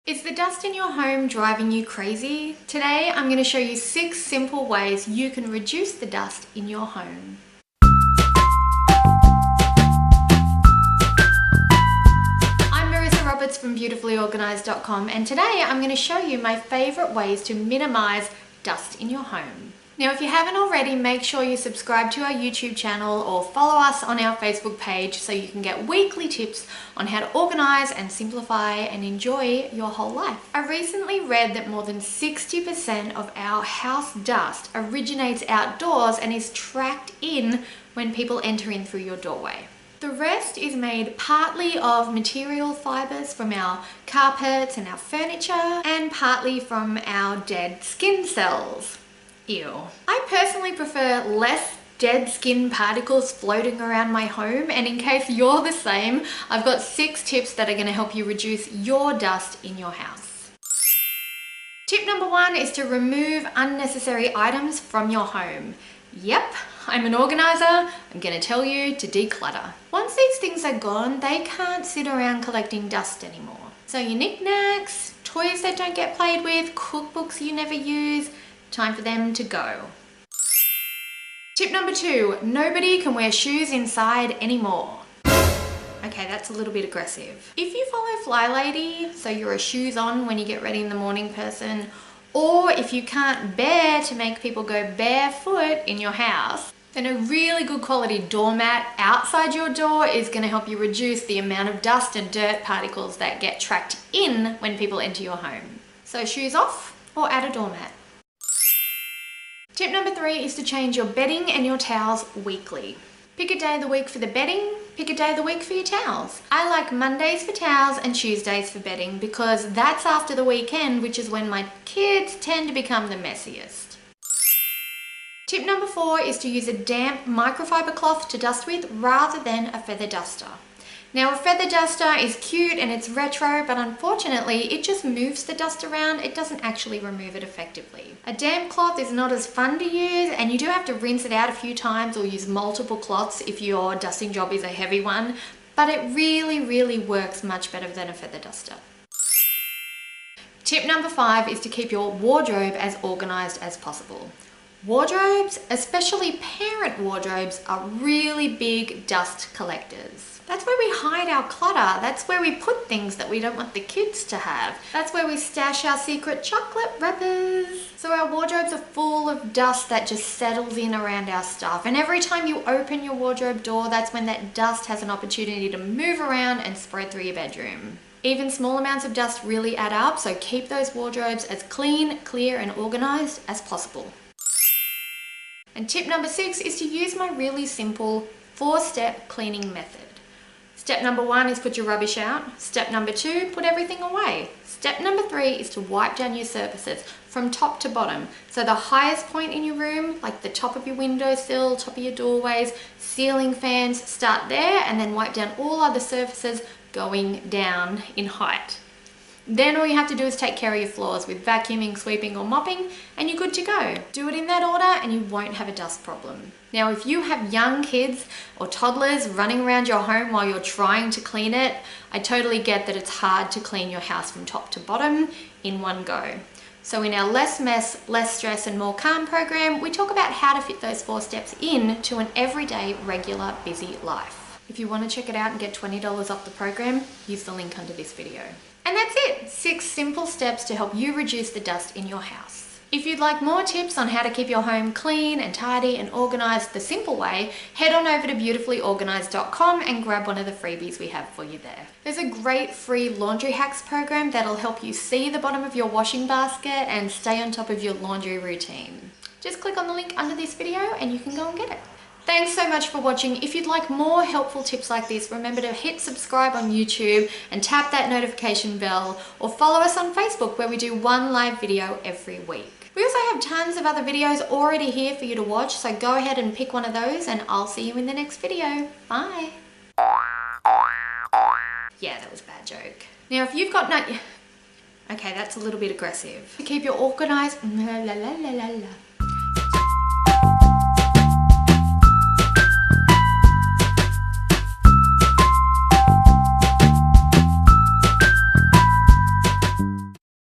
Is the dust in your home driving you crazy? Today I'm going to show you 6 simple ways you can reduce the dust in your home. I'm Marissa from beautifulyorganised.com, and today I'm going to show you my favourite ways to minimise dust in your home. Now, if you haven't already, make sure you subscribe to our YouTube channel or follow us on our Facebook page so you can get weekly tips on how to organise and simplify and enjoy your whole life. I recently read that more than 60% of our house dust originates outdoors and is tracked in when people enter in through your doorway. The rest is made partly of material fibres from our carpets and our furniture, and partly from our dead skin cells. Ew. I personally prefer less dead skin particles floating around my home, and in case you're the same, I've got 6 tips that are going to help you reduce your dust in your house. Tip number 1 is to remove unnecessary items from your home. Yep, I'm an organizer. I'm going to tell you to declutter. Once these things are gone, they can't sit around collecting dust anymore. So your knickknacks, toys that don't get played with, cookbooks you never use, time for them to go. Tip number 2, nobody can wear shoes inside anymore. Okay, that's a little bit aggressive. If you follow Fly Lady, so you're a shoes on when you get ready in the morning person, or if you can't bear to make people go barefoot in your house, then a really good quality doormat outside your door is going to help you reduce the amount of dust and dirt particles that get tracked in when people enter your home. So shoes off or add a doormat. Tip number 3 is to change your bedding and your towels weekly. Pick a day of the week for the bedding, pick a day of the week for your towels. I like Mondays for towels and Tuesdays for bedding because that's after the weekend, which is when my kids tend to become the messiest. Tip number 4 is to use a damp microfiber cloth to dust with rather than a feather duster. Now, a feather duster is cute and it's retro, but unfortunately it just moves the dust around. It doesn't actually remove it effectively. A damp cloth is not as fun to use, and you do have to rinse it out a few times or use multiple cloths if your dusting job is a heavy one, but it really works much better than a feather duster. Tip number 5 is to keep your wardrobe as organised as possible. Wardrobes, especially parent wardrobes, are really big dust collectors. That's where we hide our clutter. That's where we put things that we don't want the kids to have. That's where we stash our secret chocolate wrappers. So our wardrobes are full of dust that just settles in around our stuff. And every time you open your wardrobe door, that's when that dust has an opportunity to move around and spread through your bedroom. Even small amounts of dust really add up, so keep those wardrobes as clean, clear, and organised as possible. And tip number 6 is to use my really simple 4-step cleaning method. Step number 1 is put your rubbish out. Step number 2, put everything away. Step number 3 is to wipe down your surfaces from top to bottom. So the highest point in your room, like the top of your windowsill, top of your doorways, ceiling fans, start there and then wipe down all other surfaces going down in height. Then all you have to do is take care of your floors with vacuuming, sweeping or mopping, and you're good to go. Do it in that order and you won't have a dust problem. Now, if you have young kids or toddlers running around your home while you're trying to clean it, I totally get that it's hard to clean your house from top to bottom in one go. So in our Less Mess, Less Stress and More Calm program, we talk about how to fit those 4 steps in to an everyday, regular, busy life. If you want to check it out and get $20 off the program, use the link under this video. And that's it, 6 simple steps to help you reduce the dust in your house. If you'd like more tips on how to keep your home clean and tidy and organised the simple way, head on over to beautifulyorganised.com and grab one of the freebies we have for you there. There's a great free laundry hacks program that'll help you see the bottom of your washing basket and stay on top of your laundry routine. Just click on the link under this video and you can go and get it. Thanks so much for watching. If you'd like more helpful tips like this, remember to hit subscribe on YouTube and tap that notification bell, or follow us on Facebook where we do 1 live video every week. We also have tons of other videos already here for you to watch, so go ahead and pick one of those and I'll see you in the next video. Bye. Yeah, that was a bad joke. Now if you've got okay, that's a little bit aggressive. To keep your organised, la la la la la.